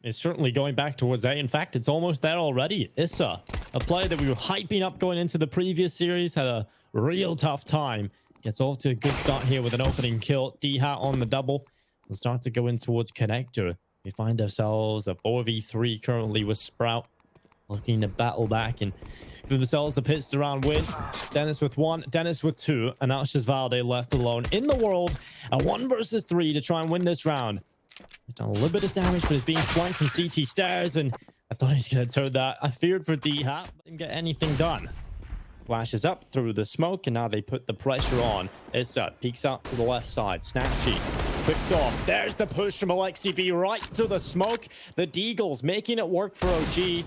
is certainly going back towards A. In fact, it's almost there already. ISSAA, a player that we were hyping up going into the previous series, had a real tough time. Gets off to a good start here with an opening kill. dycha on the double. We'll start to go in towards connector. We find ourselves a 4v3 currently with Sprout looking to battle back and give themselves the pits around win. Denis with 1, Denis with 2, and now it's just valde left alone in the world. A 1 versus 3 to try and win this round. He's done a little bit of damage, but he's being flanked from CT stairs, and I thought he was going to turn that. I feared for dycha, but didn't get anything done. Flashes up through the smoke, and now they put the pressure on. ISSAA peeks out to the left side. Snatchie picked off. There's the push from Aleksib right to the smoke. The deagles making it work for OG.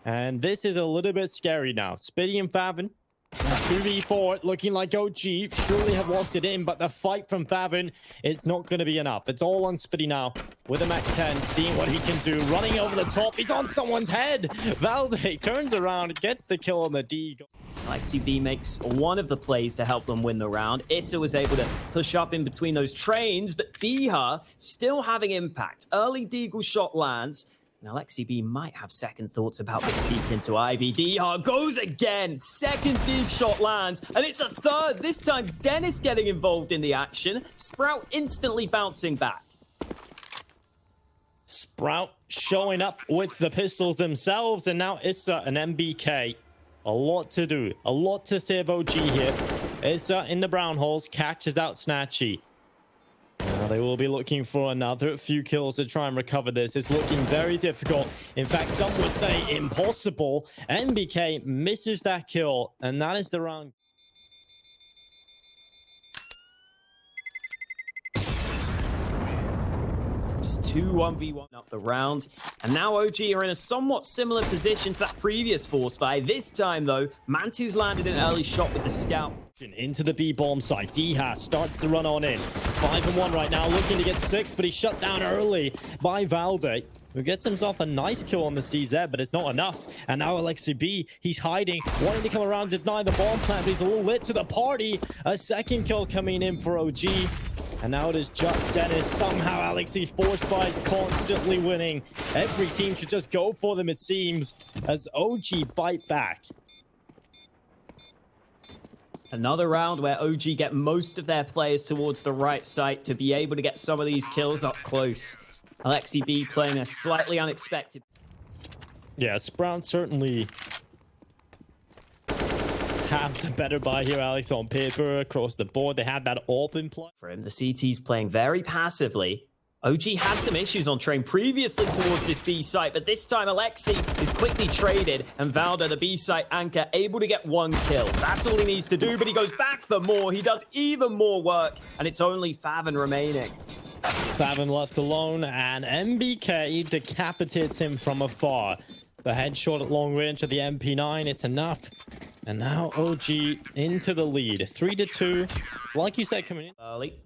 And this is a little bit scary now. Spiidi and faveN 2v4, looking like OG surely have walked it in, but the fight from faveN, it's not going to be enough. It's all on Spiidi now with a Mac 10, seeing what he can do, running over the top. He's on someone's head. valde turns around, gets the kill on the deagle. Aleksib makes one of the plays to help them win the round. ISSAA was able to push up in between those trains, but dycha still having impact. Early deagle shot lands. And Aleksib might have second thoughts about this peek into Ivy. dycha goes again. Second dig shot lands. And it's a third. This time, Denis getting involved in the action. Sprout instantly bouncing back. Sprout showing up with the pistols themselves. And now ISSAA and MBK. A lot to do. A lot to save OG here. ISSAA in the brown holes. Catches out snatchie. Now they will be looking for another few kills to try and recover this. It's looking very difficult. In fact, some would say impossible. MBK misses that kill, and that is the round. Just 2 1v1 up the round. And now OG are in a somewhat similar position to that previous force buy. This time, though, MANTUU's landed an early shot with the scout. Into the B bomb site. dycha starts to run on in. 5-1 right now, looking to get 6, but he's shut down early by valde, who gets himself a nice kill on the CZ, but it's not enough. And now Aleksib, he's hiding, wanting to come around to deny the bomb plant, but he's a little lit to the party. A second kill coming in for OG. And now it is just Denis. Somehow Aleksib force buys constantly winning. Every team should just go for them, it seems, as OG bite back. Another round where OG get most of their players towards the right side to be able to get some of these kills up close. Aleksib playing a slightly unexpected. Yeah, Sprout certainly have the better buy here, Alex, on paper, across the board. They had that open play. For him, the CT's playing very passively. OG had some issues on train previously towards this B site, but this time Aleksib is quickly traded, and valde, the B site anchor, able to get 1 kill. That's all he needs to do, but he goes back for more. He does even more work, and it's only faveN remaining. faveN left alone, and MBK decapitates him from afar. The headshot at long range of the MP9, it's enough. And now OG into the lead, 3-2. Like you said, coming in early.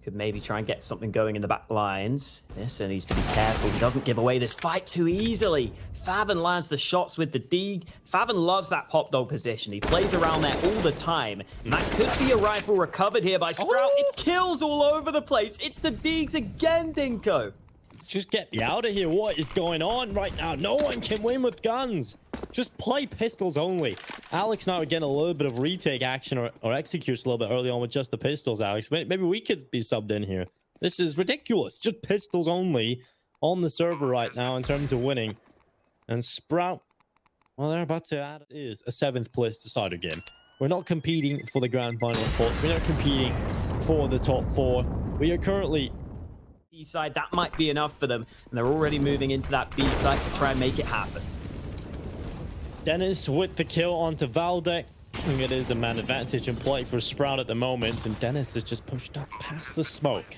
Could maybe try and get something going in the back lines. ISSAA needs to be careful. He doesn't give away this fight too easily. faveN lands the shots with the dig. faveN loves that pop dog position. He plays around there all the time. And that could be a rifle recovered here by Sprout. Oh! It's kills all over the place. It's the digs again, Dinko. Just get me out of here. What is going on right now? No one can win with guns. Just play pistols only. Alex now getting a little bit of retake action or executes a little bit early on with just the pistols, Alex. Maybe we could be subbed in here. This is ridiculous. Just pistols only on the server right now in terms of winning. And Sprout, well, they're about to add is a 7th place decider game. We're not competing for the grand final spots. We're not competing for the top 4. We are currently B side, that might be enough for them. And they're already moving into that B side to try and make it happen. Denis with the kill onto valde. I think it is a man advantage in play for Sprout at the moment, and Denis is just pushed up past the smoke.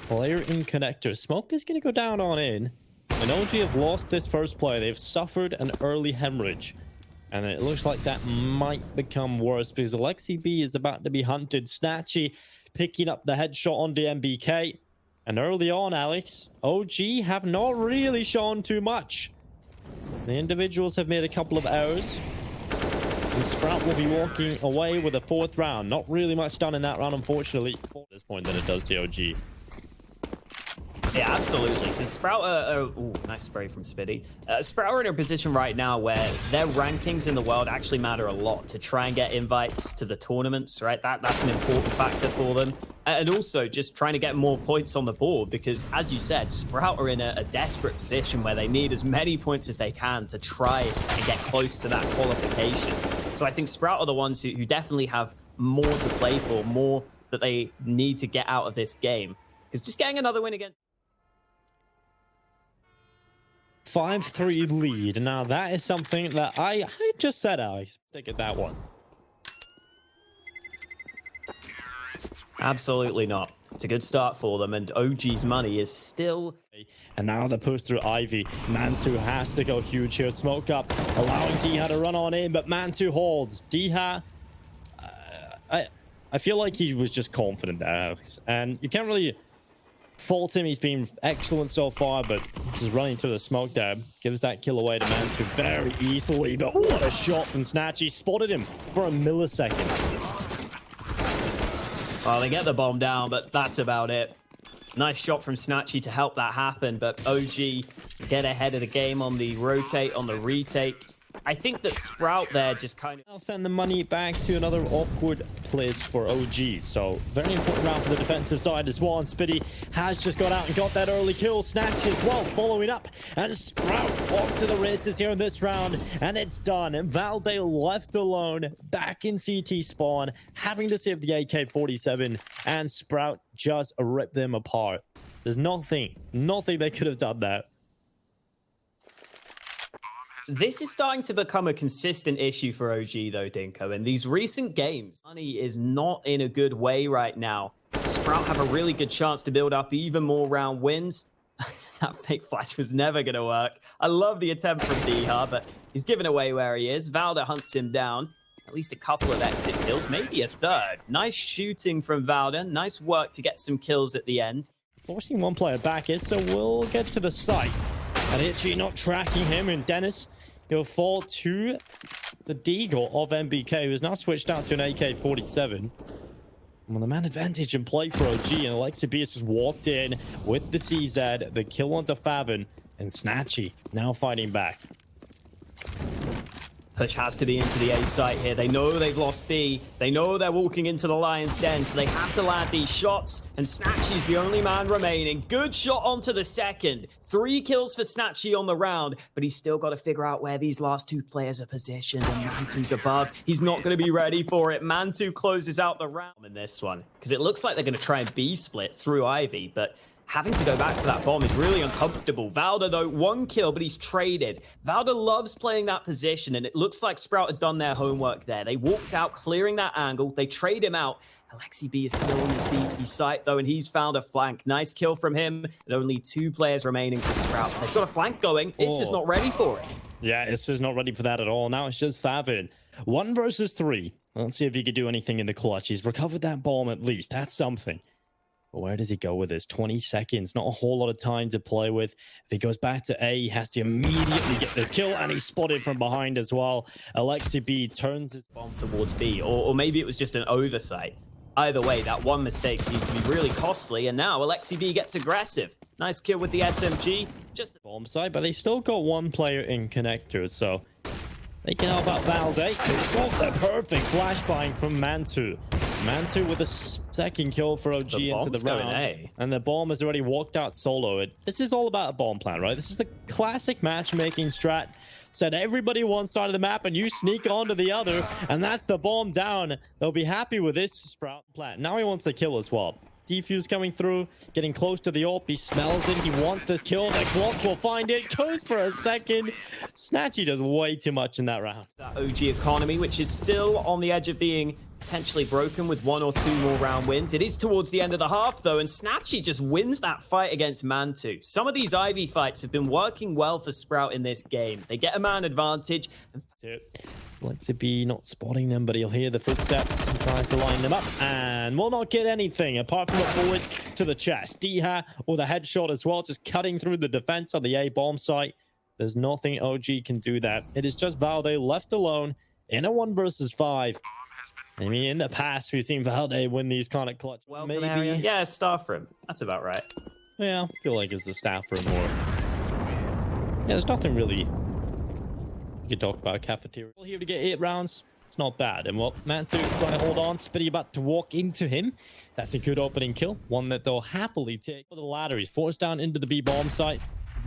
Player in connector. Smoke is going to go down on in. And OG have lost this first play. They've suffered an early hemorrhage. And it looks like that might become worse because Aleksib is about to be hunted. Snatchie picking up the headshot onto MBK. And early on, Alex, OG have not really shown too much. The individuals have made a couple of errors. And Sprout will be walking away with a 4th round. Not really much done in that round, unfortunately, at this point than it does to OG. Yeah, absolutely. Because Sprout ooh, nice spray from Spiidi. Sprout are in a position right now where their rankings in the world actually matter a lot to try and get invites to the tournaments, right? That's an important factor for them. And also just trying to get more points on the board because, as you said, Sprout are in a desperate position where they need as many points as they can to try and get close to that qualification. So I think Sprout are the ones who definitely have more to play for, more that they need to get out of this game. Because just getting another win against 5-3 lead. Now that is something that I just said I stick at that one. Absolutely not. It's a good start for them, and OG's money is still... And now the push through Ivy. MANTUU has to go huge here. Smoke up, allowing dycha to run on in, but MANTUU holds. dycha, I feel like he was just confident there, Alex. And you can't really fault him. He's been excellent so far, but just running through the smoke there gives that kill away to MANTUU very easily. But what a shot from snatchie. Spotted him for a millisecond. Well, they get the bomb down, but that's about it. Nice shot from snatchie to help that happen, but OG get ahead of the game on the rotate, on the retake. I think that Sprout there just kind of... I'll send the money back to another awkward place for OG. So very important round for the defensive side as well. And Spiidi has just got out and got that early kill. Snatch as well, following up. And Sprout off to the races here in this round. And it's done. And valde left alone back in CT spawn, having to save the AK-47. And Sprout just ripped them apart. There's nothing they could have done there. This is starting to become a consistent issue for OG, though, Dinko. In these recent games, money is not in a good way right now. Sprout have a really good chance to build up even more round wins. That fake flash was never going to work. I love the attempt from dycha, but he's given away where he is. valde hunts him down. At least a couple of exit kills, maybe a third. Nice shooting from valde. Nice work to get some kills at the end. Forcing one player back, ISSAA will get to the site. And itchy not tracking him, and Denis, he'll fall to the deagle of MBK, who has now switched out to an AK-47. Well, the man advantage in play for OG, and Aleksib has just walked in with the CZ, the kill onto faveN, and snatchie now fighting back. Push has to be into the A site here. They know they've lost B. They know they're walking into the Lion's Den, so they have to land these shots. And snatchie's the only man remaining. Good shot onto the second. 3 kills for snatchie on the round, but he's still got to figure out where these last 2 players are positioned. And MANTUU's above. He's not going to be ready for it. MANTUU closes out the round in this one, because it looks like they're going to try and B split through Ivy, but having to go back for that bomb is really uncomfortable. valde, though, 1 kill, but he's traded. valde loves playing that position, and it looks like Sprout had done their homework there. They walked out, clearing that angle. They trade him out. Aleksib is still on his B site, though, and he's found a flank. Nice kill from him, and only 2 players remaining for Sprout. They've got a flank going. ISSAA's not ready for it. Yeah, ISSAA's not ready for that at all. Now it's just faveN. 1 versus 3. Let's see if he could do anything in the clutch. He's recovered that bomb at least. That's something. But where does he go with this? 20 seconds, not a whole lot of time to play with. If he goes back to A, he has to immediately get this kill, and he's spotted from behind as well. Aleksib turns his bomb towards B, or maybe it was just an oversight. Either way, that one mistake seems to be really costly, and now Aleksib gets aggressive. Nice kill with the SMG. Just the bomb side, but they've still got 1 player in connectors, so they can help out valde. It's got the perfect flashbang from MANTUU. MANTUU with a second kill for OG into the round. And the bomb has already walked out solo. This is all about a bomb plan, right? This is the classic matchmaking strat. Set everybody one side of the map and you sneak onto the other, and that's the bomb down. They'll be happy with this Sprout plan. Now he wants a kill as well. Defuse coming through, getting close to the AWP. He smells it. He wants this kill. The clock will find it. Goes for a second. snatchie does way too much in that round. That OG economy, which is still on the edge of being potentially broken with 1 or 2 more round wins. It is towards the end of the half, though, and snatchie just wins that fight against MANTUU. Some of these Ivy fights have been working well for Sprout in this game. They get a man advantage. Aleksib not spotting them, but he'll hear the footsteps and tries to line them up, and will not get anything apart from a bullet to the chest. dycha with a headshot as well, just cutting through the defense on the A bomb site. There's nothing OG can do that. It is just valde left alone in a 1 versus 5. I mean, in the past, we've seen valde win these kind of clutch. Welcome area. Yeah, star for him. That's about right. Yeah, I feel like it's the staff room more. Yeah, there's nothing really you can talk about. Cafeteria. Here to get 8 rounds. It's not bad. And well, MANTUU trying to hold on. Spiidi about to walk into him. That's a good opening kill. One that they'll happily take. For the ladder, he's forced down into the B bomb site.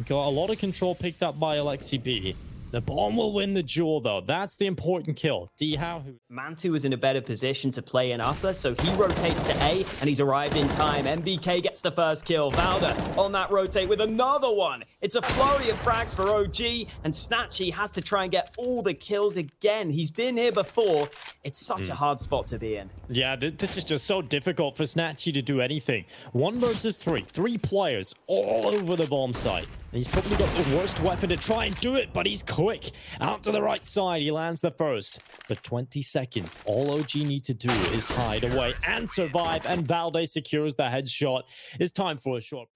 Got a lot of control picked up by Aleksib. The bomb will win the duel, though. That's the important kill. dycha, who... MANTUU is in a better position to play an upper, so he rotates to A, and he's arrived in time. MBK gets the first kill. valde on that rotate with another one. It's a flurry of frags for OG, and snatchie has to try and get all the kills again. He's been here before. It's such a hard spot to be in. Yeah, this is just so difficult for snatchie to do anything. 1 versus 3. 3 players all over the bomb site. And he's probably got the worst weapon to try and do it, but he's quick. Out to the right side, he lands the first. For 20 seconds, all OG need to do is hide away and survive, and valde secures the headshot. It's time for a shot.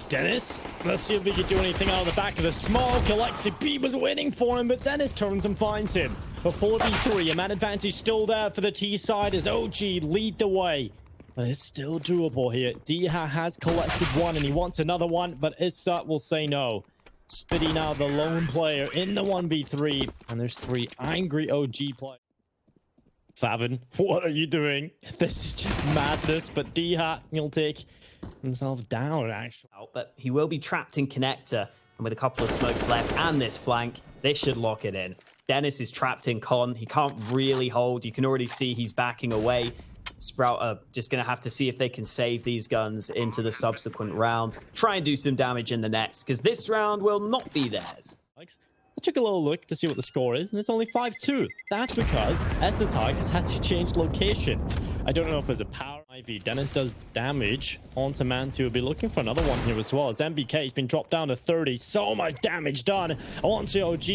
denis, let's see if we can do anything out of the back of the smoke. Aleksib was waiting for him, but denis turns and finds him. For 4v3, a man advantage still there for the T side as OG lead the way. But it's still doable here. dycha has collected 1 and he wants another one, but ISSAA will say no. Spiidi now the lone player in the 1v3, and there's 3 angry OG players. faveN, what are you doing? This is just madness, but dycha, he'll take himself down, actually. But he will be trapped in connector, and with a couple of smokes left and this flank, this should lock it in. denis is trapped in con. He can't really hold. You can already see he's backing away. Sprout are just going to have to see if they can save these guns into the subsequent round. Try and do some damage in the next, because this round will not be theirs. I took a little look to see what the score is, and it's only 5-2. That's because ISSAA has had to change location. I don't know if there's a power IV. denis does damage onto MANTUU. Will be looking for another one here as well, as MBK has been dropped down to 30. So much damage done onto OG.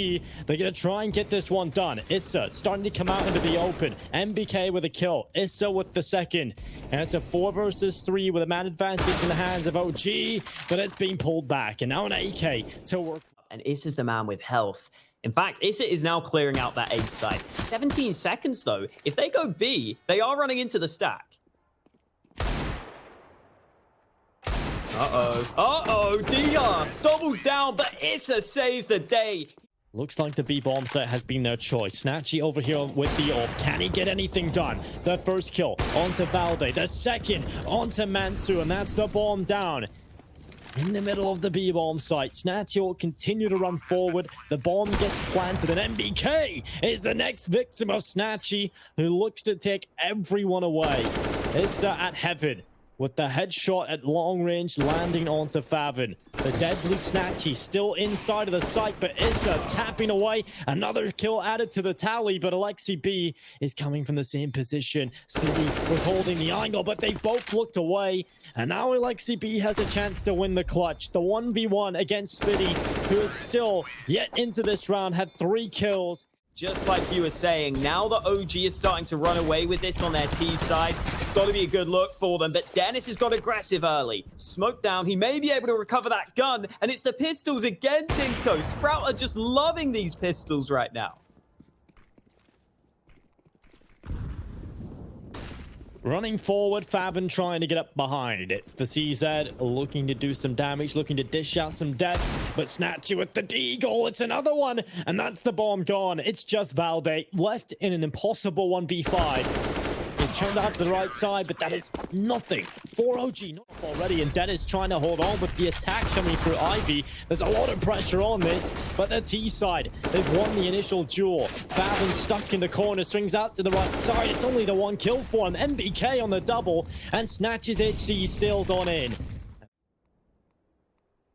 They're going to try and get this one done. ISSAA starting to come out into the open. MBK with a kill. ISSAA with the second. And it's a 4 versus 3 with a man advantage in the hands of OG, but it's being pulled back. And now an AK to work. And ISSAA's the man with health. In fact, ISSAA is now clearing out that A side. 17 seconds, though. If they go B, they are running into the stack. dycha doubles down, but ISSAA saves the day. Looks like the B bomb set has been their choice. snatchie over here with the AWP. Can he get anything done? The first kill onto valde. The second onto MANTUU, and that's the bomb down. In the middle of the B bomb site, snatchie will continue to run forward. The bomb gets planted, and MBK is the next victim of snatchie, who looks to take everyone away. ISSAA at heaven with the headshot at long range landing onto faveN. The deadly snatchie still inside of the site, but ISSAA tapping away. Another kill added to the tally, but Aleksib is coming from the same position. Spiidi withholding the angle, but they both looked away. And now Aleksib has a chance to win the clutch. The 1v1 against Spiidi, who is still yet into this round, had 3 kills. Just like you were saying, now the OG is starting to run away with this on their T side. It's got to be a good look for them, but denis has got aggressive early. Smoke down, he may be able to recover that gun, and it's the pistols again, Niko. Sprout are just loving these pistols right now. Running forward, faveN trying to get up behind. It's the CZ looking to do some damage, looking to dish out some death, but snatchie with the deagle. It's another one, and that's the bomb gone. It's just valde left in an impossible 1v5. It's turned out to the right side, but that is nothing for OG. Not already, and denis trying to hold on with the attack coming through Ivy. There's a lot of pressure on this, but the T side, they've won the initial duel. faveN stuck in the corner, swings out to the right side. It's only the 1 kill for him. MBK on the double, and snatches HG sails on in.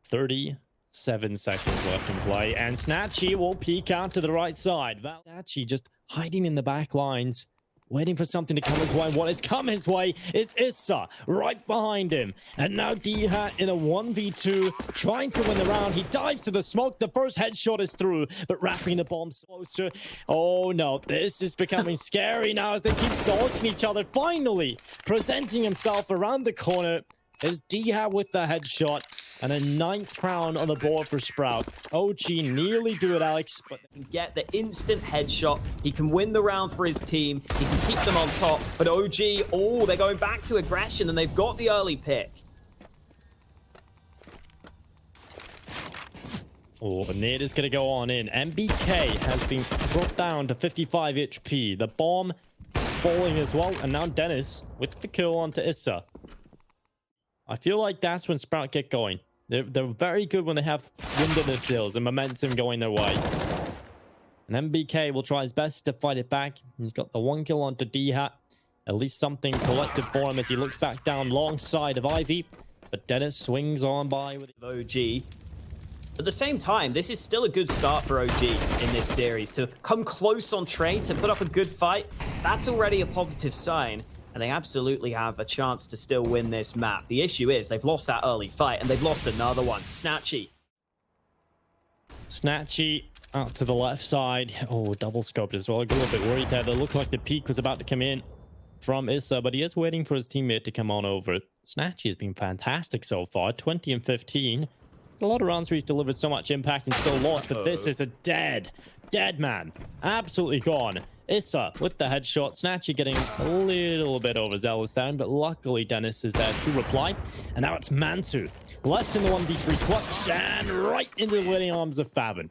37 seconds left in play, and snatchie will peek out to the right side. snatchie just hiding in the back lines, waiting for something to come his way. What has come his way is ISSAA right behind him. And now dycha in a 1v2, trying to win the round. He dives to the smoke. The first headshot is through, but wrapping the bombs closer. Oh no, this is becoming scary now as they keep dodging each other. Finally, presenting himself around the corner is dycha with the headshot. And a 9th round on the board for Sprout. OG nearly do it, Alex, but get the instant headshot. He can win the round for his team. He can keep them on top. But OG, oh, they're going back to aggression, and they've got the early pick. Oh, Nate is going to go on in. MBK has been brought down to 55 HP. The bomb falling as well. And now Denis with the kill onto ISSAA. I feel like that's when Sprout get going. They're very good when they have wind in their sails and momentum going their way. And MBK will try his best to fight it back. He's got the 1 kill onto dycha. At least something collected for him as he looks back down long side of Ivy. But Denis swings on by with OG. At the same time, this is still a good start for OG in this series. To come close on train, to put up a good fight, that's already a positive sign. And they absolutely have a chance to still win this map. The issue is they've lost that early fight, and they've lost another one. Snatchie. Snatchie out to the left side. Oh, double scoped as well. A little bit worried there. They looked like the peak was about to come in from ISSAA, but he is waiting for his teammate to come on over. Snatchie has been fantastic so far. 20 and 15. A lot of rounds where he's delivered so much impact and still lost, but this is a dead man. Absolutely gone. ISSAA with the headshot. Snatchie getting a little bit overzealous down, but luckily Denis is there to reply. And now it's MANTUU. Left in the 1v3 clutch and right into the waiting arms of faveN.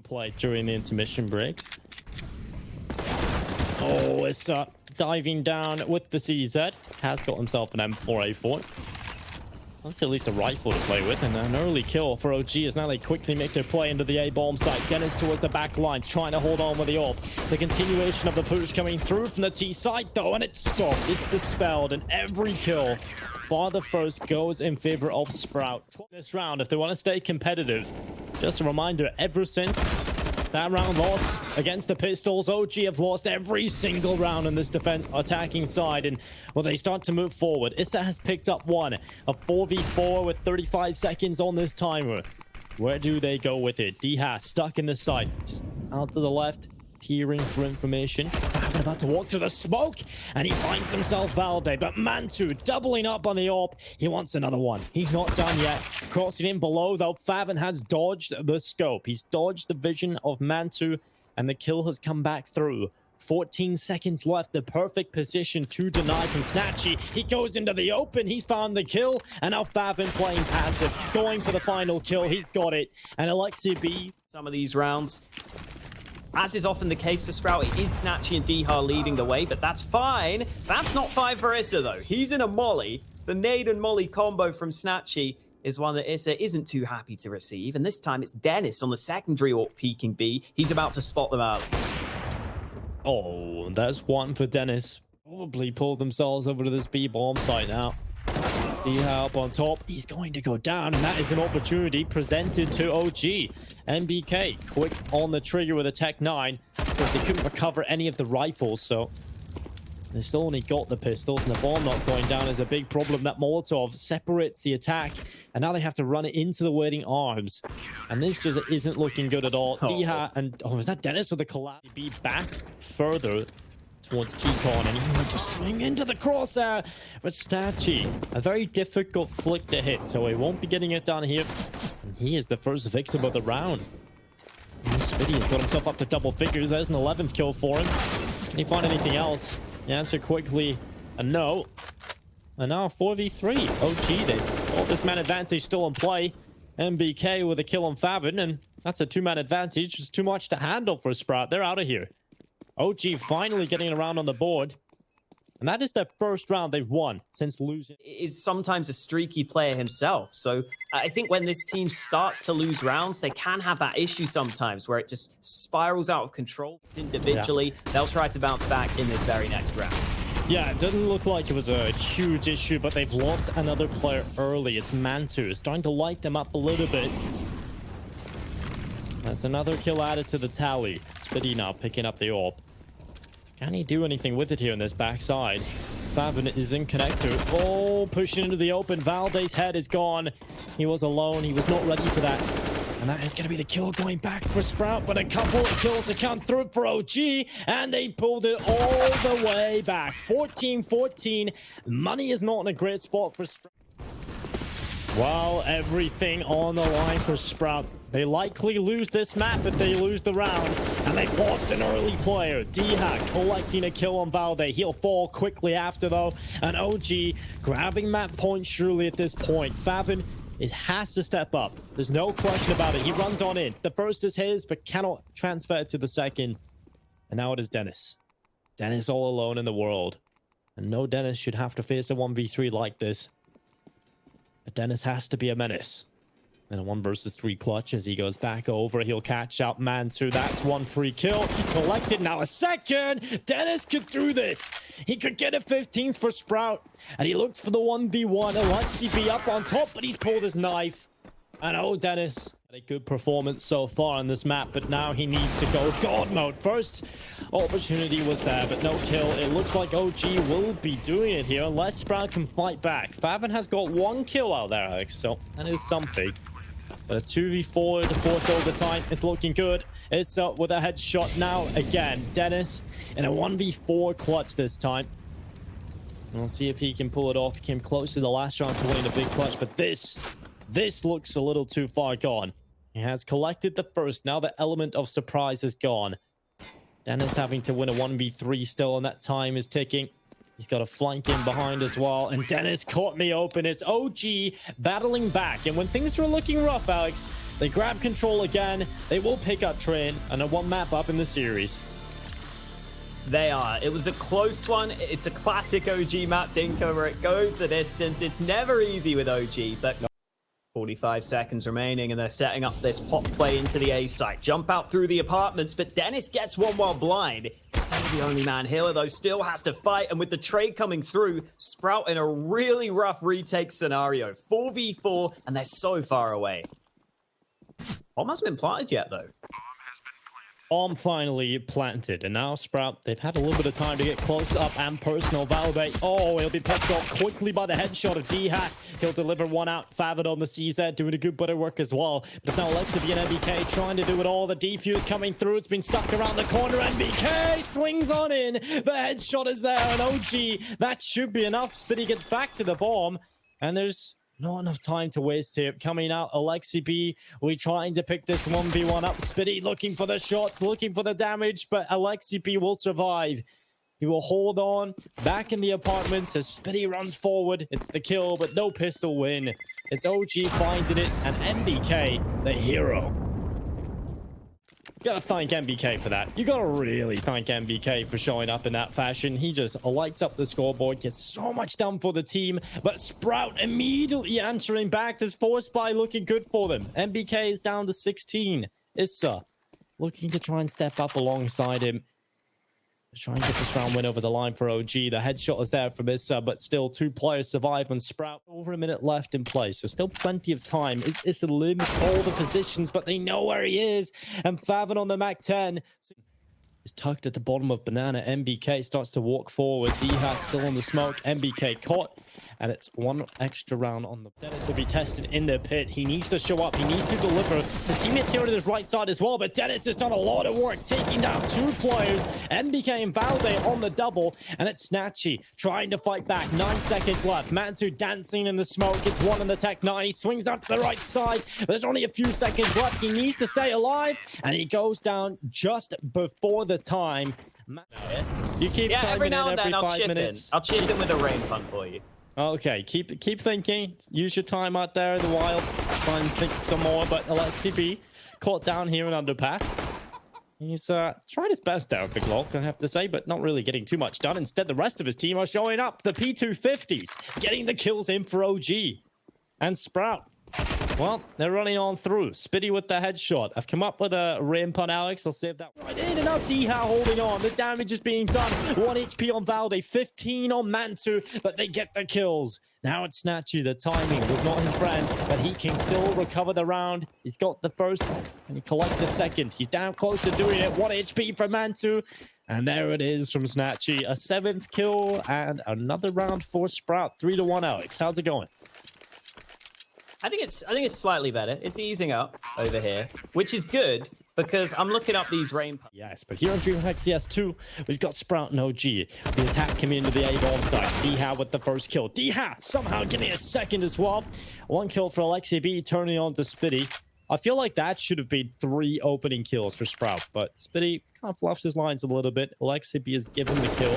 Play during the intermission breaks. Oh, ISSAA diving down with the CZ. Has got himself an M4A4. That's at least a rifle to play with, and an early kill for OG as now they quickly make their play into the A-bomb site. Denis towards the back line, trying to hold on with the AWP. The continuation of the push coming through from the T site, though, and it's stopped. It's dispelled, and every kill, bar the first, goes in favor of Sprout. This round, if they want to stay competitive, just a reminder, ever since that round loss against the Pistols, OG have lost every single round on this defense attacking side. And well, they start to move forward. ISSAA has picked up one, a 4v4 with 35 seconds on this timer. Where do they go with it? dycha stuck in the site, just out to the left, peering for information. faveN about to walk through the smoke, and he finds himself valde. But MANTUU doubling up on the AWP. He wants another one. He's not done yet. Crossing in below, though, faveN has dodged the scope. He's dodged the vision of MANTUU, and the kill has come back through. 14 seconds left, the perfect position to deny from Snatchie. He goes into the open, he's found the kill, and now faveN playing passive, going for the final kill. He's got it, and Aleksib. Some of these rounds, as is often the case for Sprout, it is Snatchie and dycha leading the way, but that's fine. That's not fine for ISSAA, though. He's in a molly. The nade and molly combo from Snatchie is one that ISSAA isn't too happy to receive, and this time it's Denis on the secondary AWP peeking B. He's about to spot them out. Oh, that's one for Denis. Probably pulled themselves over to this B-bomb site now. dycha up on top. He's going to go down, and that is an opportunity presented to OG. MBK quick on the trigger with a Tech 9. Of course, they couldn't recover any of the rifles, so they still only got the pistols, and the bomb not going down is a big problem. That Molotov separates the attack, and now they have to run it into the waiting arms. And this just isn't looking good at all. dycha and... oh, is that Denis with the collapse? Be back further towards Keycon, and he might just swing into the crosshair. But Snatchie, a very difficult flick to hit, so he won't be getting it done here. And he is the first victim of the round. And Spiidi has got himself up to double figures. There's an 11th kill for him. Can he find anything else? The answer quickly, a no. And now 4v3. OG, they've got this man advantage still in play. MBK with a kill on faveN, and that's a 2-man advantage. Just too much to handle for Sprout. They're out of here. OG finally getting around on the board. And that is their first round they've won since losing. Is sometimes a streaky player himself. So I think when this team starts to lose rounds, they can have that issue sometimes where it just spirals out of control. It's individually, they'll try to bounce back in this very next round. Yeah, it doesn't look like it was a huge issue, but they've lost another player early. It's MANTUU. Starting to light them up a little bit. That's another kill added to the tally. Spiidi now picking up the AWP. Can he do anything with it here in this backside? faveN is in connector. Oh, pushing into the open. Valde's head is gone. He was alone. He was not ready for that. And that is going to be the kill going back for Sprout. But a couple of kills to come through for OG. And they pulled it all the way back. 14-14. Money is not in a great spot for Sprout. Well, everything on the line for Sprout. They likely lose this map, but they lose the round. And they lost an early player. dycha collecting a kill on valde. He'll fall quickly after, though. And OG grabbing map point surely at this point. faveN, it has to step up. There's no question about it. He runs on in. The first is his, but cannot transfer it to the second. And now it is denis. Denis all alone in the world. And no denis should have to face a 1v3 like this. But denis has to be a menace. And a 1 versus 3 clutch as he goes back over. He'll catch out MANTUU. That's 1 free kill. Collected now a second. denis could do this. He could get a 15th for Sprout. And he looks for the 1v1. Aleksib up on top, but he's pulled his knife. And oh, denis. A good performance so far on this map, but now he needs to go God mode. First opportunity was there, but no kill. It looks like OG will be doing it here unless Sprout can fight back. faveN has got 1 kill out there, Alex, so that is something. But a 2v4 to force overtime. It's looking good. It's up with a headshot now. Again, denis in a 1v4 clutch this time. And we'll see if he can pull it off. He came close to the last round to winning a big clutch, but this looks a little too far gone. He has collected the first. Now the element of surprise is gone. denis having to win a 1v3 still, and that time is ticking. He's got a flank in behind as well. And denis caught me open. It's OG battling back. And when things were looking rough, Alex, they grab control again. They will pick up train and a 1 map up in the series. They are. It was a close one. It's a classic OG map, dycha, where it goes the distance. It's never easy with OG, but 45 seconds remaining, and they're setting up this pop play into the A site. Jump out through the apartments, but denis gets one while blind. Still the only man here, though, still has to fight, and with the trade coming through, Sprout in a really rough retake scenario. 4v4, and they're so far away. Bomb hasn't been planted yet, though. Bomb finally planted, and now Sprout, they've had a little bit of time to get close up and personal. valde, oh, he'll be picked off quickly by the headshot of dycha. He'll deliver 1 out. faveN on the CZ doing a good bit of work as well. But it's now Aleksib and MBK trying to do it all. The defuse coming through. It's been stuck around the corner. MBK swings on in. The headshot is there, and OG, that should be enough. Spiidi gets back to the bomb, and there's not enough time to waste here. Coming out, Aleksib, we trying to pick this 1v1 up. Spiidi looking for the shots, looking for the damage, but Aleksib will survive. He will hold on back in the apartments as Spiidi runs forward. It's the kill, but no pistol win. It's OG finding it, and MBK, the hero. Gotta thank MBK for that. You gotta really thank MBK for showing up in that fashion. He just lights up the scoreboard, gets so much done for the team, but Sprout immediately answering back. This force buy looking good for them. MBK is down to 16. ISSAA looking to try and step up alongside him. Try and get this round win over the line for OG. The headshot is there from ISSAA, but still 2 players survive on Sprout. Over a minute left in play, so still plenty of time. ISSAA limits all the positions, but they know where he is. And faveN on the Mac-10 is tucked at the bottom of banana. MBK starts to walk forward. dycha still on the smoke. MBK caught. And it's 1 extra round on the... denis will be tested in the pit. He needs to show up. He needs to deliver. His teammates here on his right side as well, but denis has done a lot of work, taking down 2 players. MBK and valde on the double, and it's snatchie trying to fight back. 9 seconds left. MANTUU dancing in the smoke. It's 1 on the Tech 9. He swings up to the right side. There's only a few seconds left. He needs to stay alive, and he goes down just before the time. You keep every now and then I'll 5 chip minutes. in. I'll chip in with a rain pun for you. Okay, keep thinking. Use your time out there in the wild. Try and think some more. But Aleksib caught down here in underpass. He's tried his best there, Big Lok, I have to say, but not really getting too much done. Instead, the rest of his team are showing up. The P250s getting the kills in for OG. And Sprout, well, they're running on through. Spiidi with the headshot. I've come up with a rain pun, Alex. I'll save that right in. And now dycha holding on. The damage is being done. 1 HP on valde, 15 on MANTUU, but they get the kills. Now it's snatchie. The timing was not his friend, but he can still recover the round. He's got the first, and he collects the second. He's down close to doing it. 1 HP for MANTUU. And there it is from snatchie. A 7th kill and another round for Sprout. 3-1, Alex. How's it going? I think it's slightly better. It's easing up over here, which is good. because I'm looking up these rain. Yes, but here on DreamHack CS2, we've got Sprout and OG. The attack coming into the A-bomb site. dycha with the first kill. dycha somehow getting a second as well. One kill for Aleksib, turning on to Spiidi. I feel like that should have been 3 opening kills for Sprout, but Spiidi kind of fluffs his lines a little bit. Aleksib is given the kill.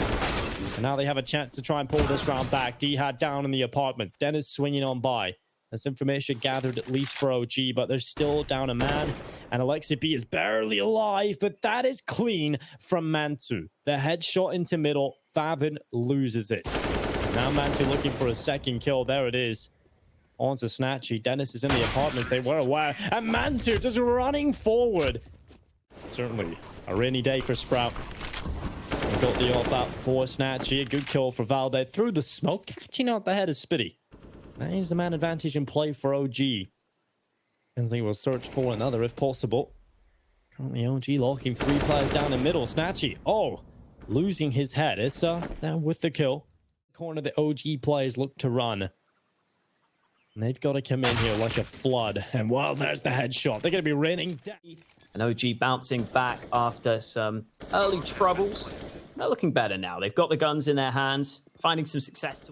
And now they have a chance to try and pull this round back. dycha down in the apartments. Denis swinging on by. There's information gathered at least for OG, but they're still down a man. And Aleksib is barely alive, but that is clean from MANTUU. The headshot into middle. faveN loses it. Now MANTUU looking for a second kill. There it is. On to snatchie. Denis is in the apartments. They were aware. And MANTUU just running forward. Certainly a rainy day for Sprout. We got the AWP out for snatchie. A good kill for valde. Through the smoke. Catching out the head of Spiidi. That is the man advantage in play for OG. Kinsley will search for another if possible. Currently OG locking 3 players down in middle. snatchie. Oh, losing his head. ISSAA down with the kill. Corner the OG players look to run. And they've got to come in here like a flood. And well, there's the headshot. They're going to be raining down. And OG bouncing back after some early troubles. They're looking better now. They've got the guns in their hands, finding some success.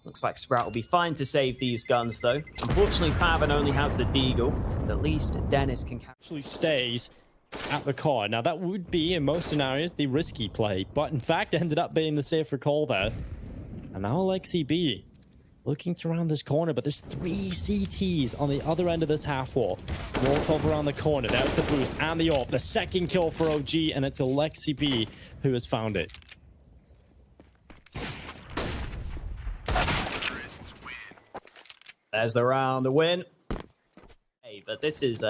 Looks like Sprout will be fine to save these guns, though. Unfortunately, faveN only has the deagle. But at least Denis can actually stays at the car. Now, that would be, in most scenarios, the risky play. But, in fact, ended up being the safer call there. And now Aleksib looking to round this corner, but there's 3 CTs on the other end of this half wall. Molotov around the corner. There's the boost and the AWP. The second kill for OG, and it's Aleksib who has found it. There's the round, the win. Hey, but this is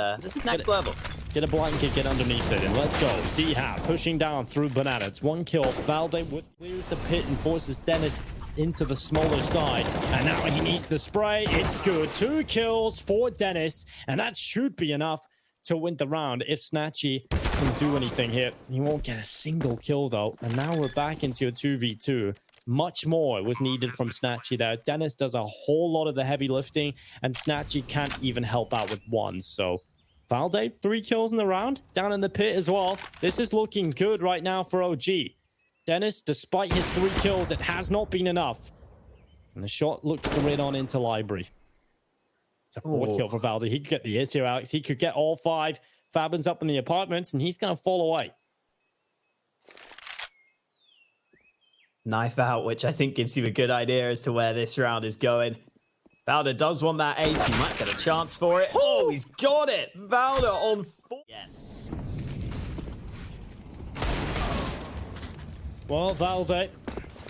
next level. Get a blanket, get underneath it, and let's go. dycha pushing down through banana. It's 1 kill. valde clears the pit and forces Denis into the smaller side. And now he needs the spray. It's good. 2 kills for Denis, and that should be enough to win the round if snatchie can do anything here. He won't get a single kill, though. And now we're back into a 2v2. Much more was needed from snatchie there. Denis does a whole lot of the heavy lifting, and snatchie can't even help out with 1. So valde, 3 kills in the round, down in the pit as well. This is looking good right now for OG. Denis, despite his 3 kills, it has not been enough. And the shot looks to rid on into library. It's a 4th kill for valde. He could get the ace here, Alex. He could get all 5. faveN's up in the apartments, and he's going to fall away. Knife out, which I think gives you a good idea as to where this round is going. valde does want that ace. He might get a chance for it. Oh, he's got it. valde on 4. Yeah. Well, valde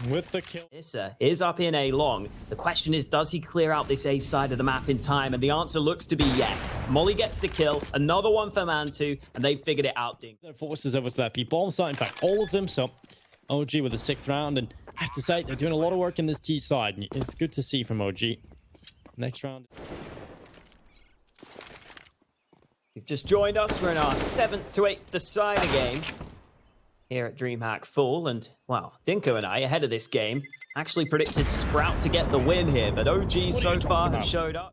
with the kill. ISSAA is up in A long. The question is, does he clear out this A side of the map in time? And the answer looks to be yes. Molly gets the kill. Another one for MANTUU, and they've figured it out. Their forces over to that B-bomb site. In fact, all of them. So OG with the 6th round, and I have to say, they're doing a lot of work in this T side, and it's good to see from OG. Next round. You've just joined us. We're in our 7th to 8th decider game here at DreamHack Full, and, well, Dinko and I, ahead of this game, actually predicted Sprout to get the win here, but OG so far have showed up.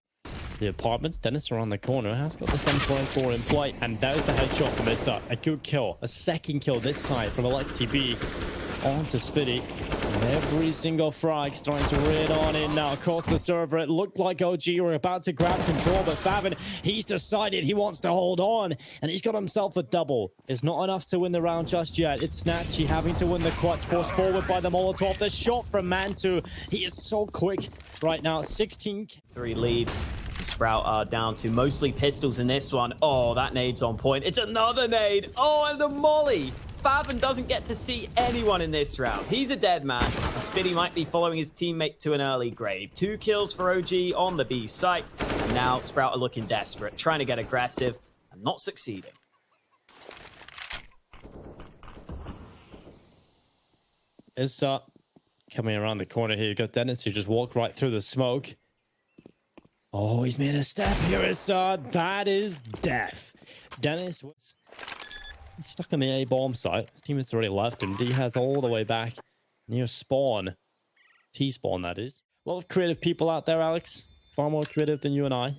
The apartments, Denis around the corner, has got the M24 in play, and there's the headshot from ISSAA. A good kill, a second kill this time from Aleksib onto Spiidi. And every single frag starting to raid on in now across the server. It looked like OG were about to grab control, but faveN, he's decided he wants to hold on, and he's got himself a double. It's not enough to win the round just yet. It's snatchie having to win the clutch, forced forward by the Molotov. The shot from MANTUU, he is so quick right now. 16-3 lead. Sprout are down to mostly pistols in this one. Oh, that nade's on point. It's another nade. Oh, and the molly. faveN doesn't get to see anyone in this round. He's a dead man. And Spiidi might be following his teammate to an early grave. 2 kills for OG on the B site. And now Sprout are looking desperate, trying to get aggressive and not succeeding. ISSAA coming around the corner here. You've got Denis who just walked right through the smoke. Oh, he's made a step here, ISSAA. That is death. Denis was stuck on the A-bomb site. His team has already left him. D has all the way back near spawn. T-spawn, that is. A lot of creative people out there, Alex. Far more creative than you and I.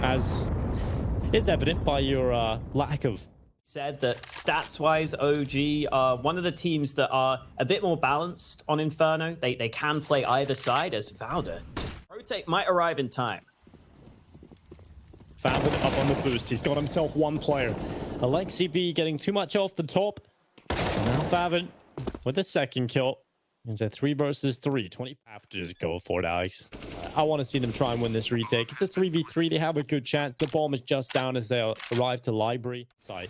As is evident by your lack of... Said that stats-wise, OG are one of the teams that are a bit more balanced on Inferno. They can play either side, as valde rotate might arrive in time. faveN up on the boost. He's got himself one player. Aleksib getting too much off the top. And now faveN with the second kill. It's a 3 versus 3. 20. Have to just go for it, Alex. I want to see them try and win this retake. It's a 3v3. They have a good chance. The bomb is just down as they arrive to library side.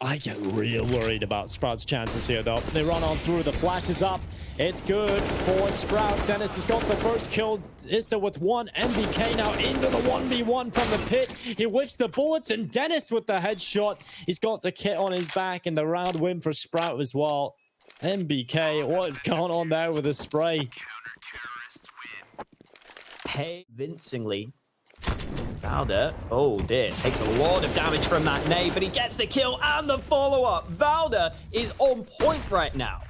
I get real worried about Sprout's chances here, though. They run on through. The flash is up. It's good for Sprout. Denis has got the first kill. ISSAA with one. MBK now into the 1v1 from the pit. He whiffs the bullets, and Denis with the headshot. He's got the kit on his back, and the round win for Sprout as well. MBK, what is going on there with the spray? Hey, convincingly. valde, oh dear, takes a lot of damage from that nade, but he gets the kill and the follow-up. valde is on point right now.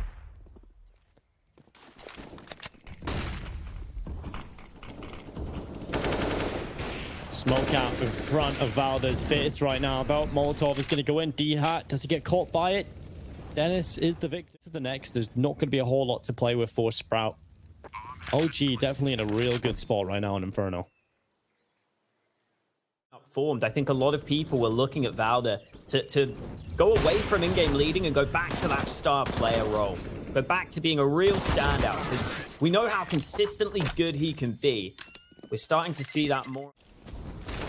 Smoke out in front of valde's face right now, though. Molotov is going to go in. dycha, does he get caught by it? Denis is the victor. To the next, there's not going to be a whole lot to play with for Sprout. OG definitely in a real good spot right now in Inferno. Formed. I think a lot of people were looking at valde to go away from in-game leading and go back to that star player role. Go back to being a real standout, because we know how consistently good he can be. We're starting to see that more.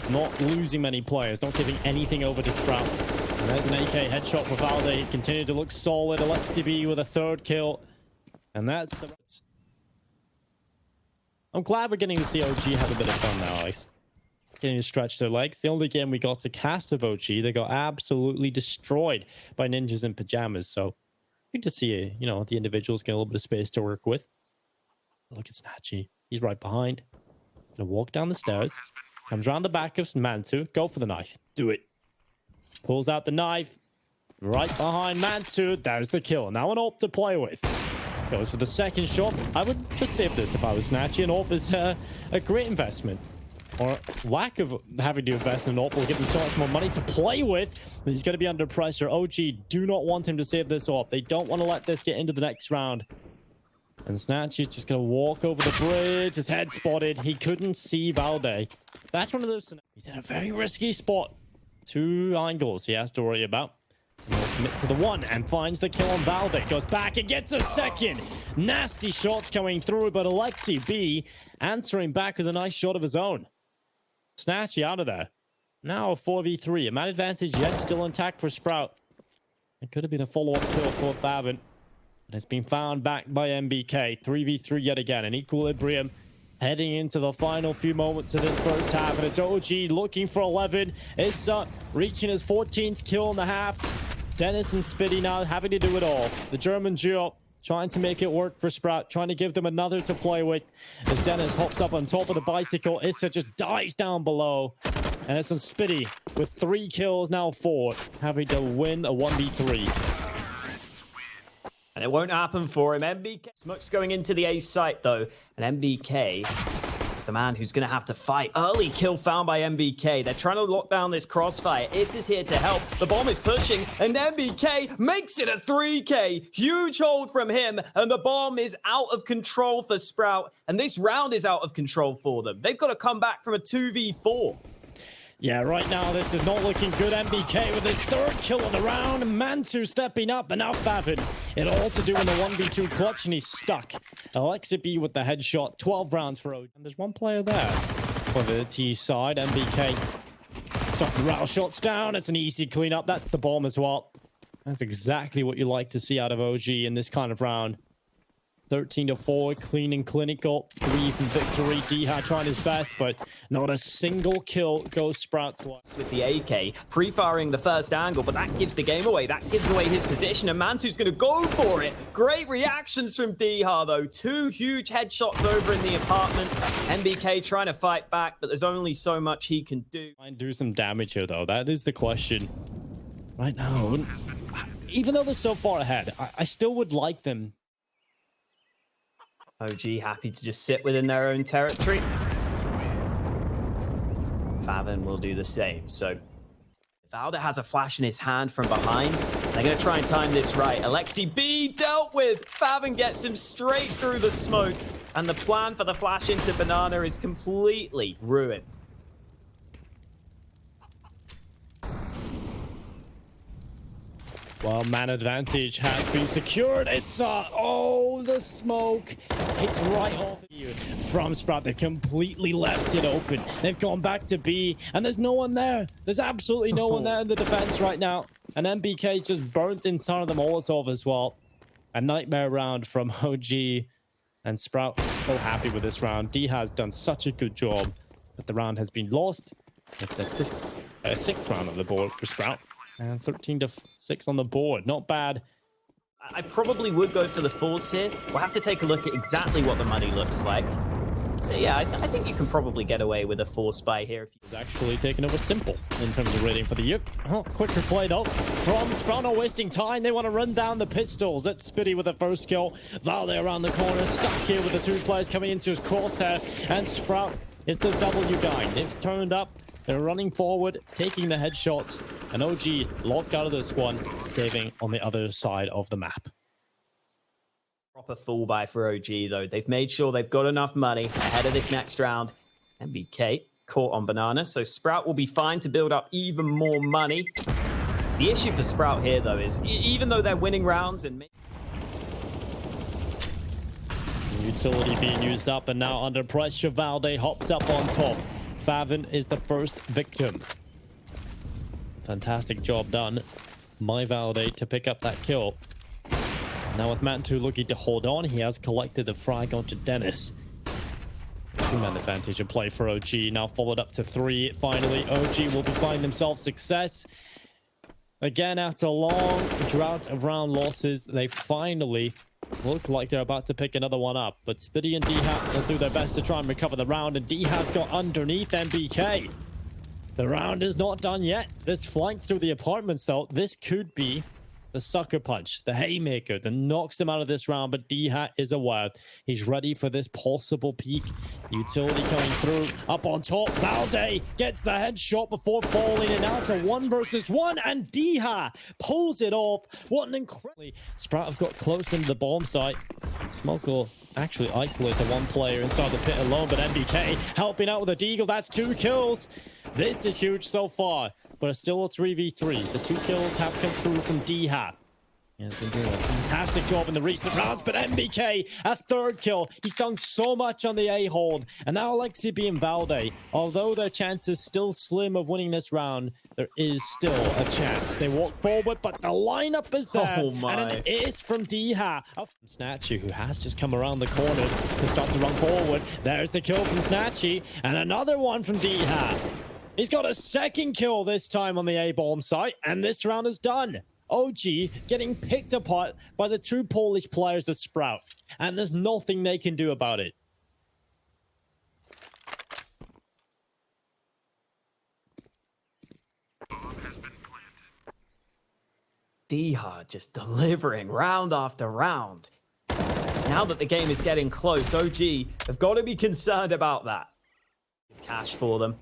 Not losing many players, not giving anything over to Sprout. And there's an AK headshot for valde. He's continued to look solid. Aleksib with a third kill. And that's the... I'm glad we're getting to see OG have a bit of fun now, Alex. Getting to stretch their legs. The only game we got to cast of OG, they got absolutely destroyed by ninjas in pajamas. So good to see, you know, the individuals get a little bit of space to work with. Look at snatchie. He's right behind. Gonna walk down the stairs. Comes around the back of MANTUU. Go for the knife. Do it. Pulls out the knife. Right behind MANTUU. There's the kill. Now an AWP to play with. Goes for the second shot. I would just save this if I was snatchie. An AWP is a great investment. Or lack of having to invest in an AWP will give him so much more money to play with. He's going to be under pressure. OG do not want him to save this AWP. They don't want to let this get into the next round. And snatchie's just going to walk over the bridge. His head spotted. He couldn't see valde. That's one of those... He's in a very risky spot. 2 angles he has to worry about. And he'll commit to the one and finds the kill on valde. Goes back and gets a second. Nasty shots coming through, but Aleksib answering back with a nice shot of his own. snatchie out of there. Now a 4v3. A man advantage yet still intact for Sprout. It could have been a follow-up kill for faveN. But it's been found back by MBK. 3v3 yet again. An equilibrium. Heading into the final few moments of this first half. And it's OG looking for 11. ISSAA reaching his 14th kill in the half. Denis and Spiidi now having to do it all. The German duo trying to make it work for Sprout. Trying to give them another to play with. As Denis hops up on top of the bicycle. ISSAA just dies down below. And it's on Spiidi with 3 kills, now 4. Having to win a 1v3. And it won't happen for him. MBK. Smoke's going into the A site, though. And MBK is the man who's going to have to fight. Early kill found by MBK. They're trying to lock down this crossfire. ISSAA's here to help. The bomb is pushing. And MBK makes it a 3K. Huge hold from him. And the bomb is out of control for Sprout. And this round is out of control for them. They've got to come back from a 2v4. Yeah, right now this is not looking good. MBK with his 3rd kill of the round. MANTUU stepping up, and now faveN. It all to do in the 1v2 clutch, and he's stuck. Aleksib with the headshot. 12 rounds for OG. And there's one player there for the T side. MBK. Stop the rattle shots down. It's an easy cleanup. That's the bomb as well. That's exactly what you like to see out of OG in this kind of round. 13-4, clean and clinical. 3 from victory. dycha trying his best, but not a single kill goes Sprout's way. With the AK, pre-firing the first angle, but that gives the game away. That gives away his position, and MANTUU's going to go for it. Great reactions from dycha, though. 2 huge headshots over in the apartments. MBK trying to fight back, but there's only so much he can do. Try and do some damage here, though. That is the question. Right now, even though they're so far ahead, I still would like them. OG happy to just sit within their own territory. faveN will do the same. So valde has a flash in his hand from behind. They're going to try and time this right. Aleksib dealt with. faveN gets him straight through the smoke. And the plan for the flash into banana is completely ruined. Well, man advantage has been secured. ISSAA, oh, the smoke. It's right off of you from Sprout. They completely left it open. They've gone back to B, and there's no one there. There's absolutely no one there in the defense right now. And MBK just burnt inside of the Molotov as well. A nightmare round from OG. And Sprout so happy with this round. D has done such a good job, but the round has been lost. It's a sixth round on the board for Sprout. And 13-6 on the board. Not bad. I probably would go for the force here. We'll have to take a look at exactly what the money looks like. But yeah, I think you can probably get away with a force buy here. If you... It's actually taken over simple in terms of rating for the Yuk. Oh, quicker play though from Sprout, not wasting time. They want to run down the pistols. It's Spiidi with the first kill. valde around the corner, stuck here with the two players coming into his crosshair. And Sprout, it's the W guy. It's turned up. They're running forward, taking the headshots, and OG locked out of this one, saving on the other side of the map. Proper full buy for OG, though. They've made sure they've got enough money ahead of this next round. MBK caught on banana, so Sprout will be fine to build up even more money. The issue for Sprout here, though, is even though they're winning rounds and... Utility being used up, and now under pressure, valde hops up on top. faveN is the first victim. Fantastic job done. My valde to pick up that kill. Now with MANTUU looking to hold on, he has collected the frag onto denis. Two-man advantage in play for OG. Now followed up to 3. Finally, OG will be finding themselves success. Again, after a long drought of round losses, they finally look like they're about to pick another one up. But Spiidi and dycha will do their best to try and recover the round. And dycha's got underneath MBK. The round is not done yet. This flank through the apartments, though, this could be the sucker punch, the haymaker that knocks them out of this round. But dycha is aware. He's ready for this possible peak. Utility coming through. Up on top, valde gets the headshot before falling. And now it's a 1 versus 1. And dycha pulls it off. What an incredible... Sprout have got close into the bomb site. Smoke will actually isolate the one player inside the pit alone. But MBK helping out with a deagle. That's 2 kills. This is huge so far. But it's still a 3v3. The 2 kills have come through from dycha. He's been doing a fantastic job in the recent rounds, but MBK, a 3rd kill. He's done so much on the A-hold. And now Aleksib and valde, although their chances still slim of winning this round, there is still a chance. They walk forward, but the lineup is there. Oh my. And an ace from dycha. snatchie, who has just come around the corner to start to run forward. There's the kill from snatchie, and another one from dycha. He's got a 2nd kill this time on the A-bomb site, and this round is done. OG getting picked apart by the 2 Polish players at Sprout, and there's nothing they can do about it. dycha just delivering round after round. Now that the game is getting close, OG have got to be concerned about that. Cash for them.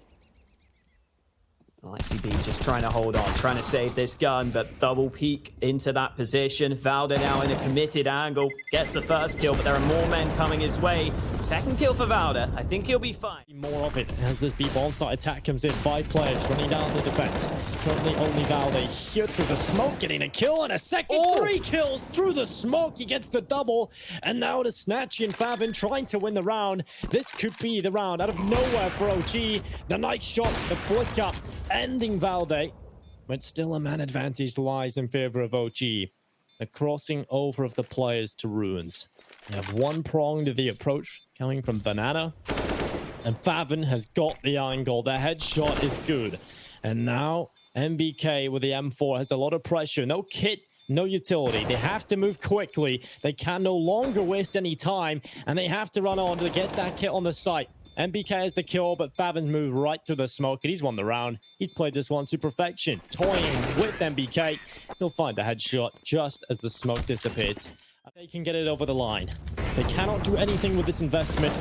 Aleksib just trying to hold on, trying to save this gun, but double peek into that position. valde now in a committed angle, gets the 1st kill, but there are more men coming his way. 2nd kill for valde. I think he'll be fine. More of it as this B-bomb site attack comes in. 5 players running down the defense. Currently only valde here through the smoke, getting a kill and a 2nd. 3 kills through the smoke. He gets the double. And now to snatchie and faveN trying to win the round. This could be the round out of nowhere for OG. The nice shot, the flick up, ending valde, but still a man advantage lies in favor of OG. The crossing over of the players to ruins. You have 1 prong to the approach coming from banana, and faveN has got the angle. The headshot is good, and now MBK with the M4 has a lot of pressure. No kit, no utility. They have to move quickly. They can no longer waste any time, and they have to run on to get that kit on the site. MBK has the kill, but faveN's moved right through the smoke, and he's won the round. He's played this one to perfection. Toying with MBK. He'll find the headshot just as the smoke dissipates. They can get it over the line. If they cannot do anything with this investment,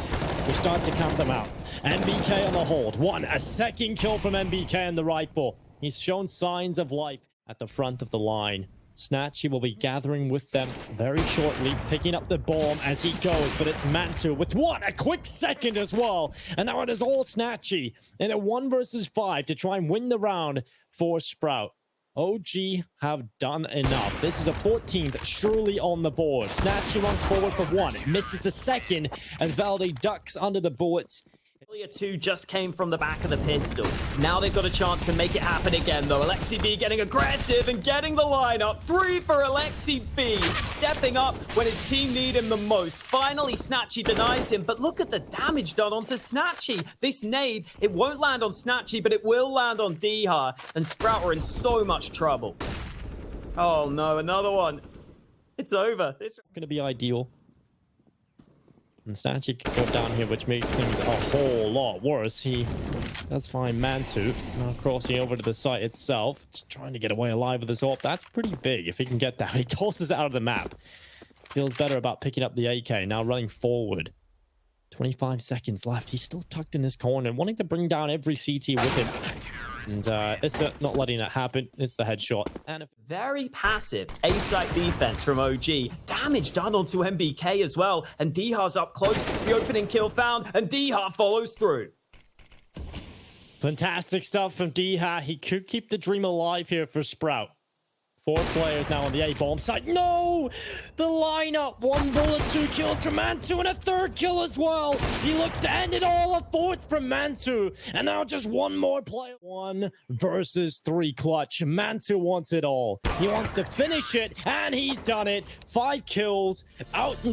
we start to count them out. MBK on the hold. A 2nd kill from MBK and the rifle. He's shown signs of life at the front of the line. snatchie will be gathering with them very shortly, picking up the bomb as he goes, but it's MANTUU with what? A quick second as well. And now it is all snatchie in a 1 versus 5 to try and win the round for Sprout. OG have done enough. This is a 14th, surely on the board. snatchie runs forward for 1, misses the second as valde ducks under the bullets. Earlier 2 just came from the back of the pistol. Now they've got a chance to make it happen again, though. Aleksib getting aggressive and getting the lineup. 3 for Aleksib, stepping up when his team need him the most. Finally, snatchie denies him, but look at the damage done onto snatchie. This nade, it won't land on snatchie, but it will land on dycha, and Sprout are in so much trouble. Oh no, another one. It's over. This Going to be ideal. And snatchie can go down here, which makes things a whole lot worse. He does find MANTUU. Now crossing over to the site itself. Just trying to get away alive with this AWP. That's pretty big if he can get that. He tosses it out of the map. Feels better about picking up the AK. Now running forward. 25 seconds left. He's still tucked in this corner, wanting to bring down every CT with him. And ISSAA not letting that happen. It's the headshot. And if very passive A-site defense from OG. Damage done onto MBK as well. And dycha's up close. The opening kill found. And dycha follows through. fantastic stuff from dycha. He could keep the dream alive here for Sprout. 4 players now on the A-bomb side. No! The lineup. 1 bullet, 2 kills from MANTUU, and a 3rd kill as well. He looks to end it all. A 4th from MANTUU. And now just 1 more player. 1 versus 3 clutch. MANTUU wants it all. He wants to finish it, and he's done it. 5 kills out in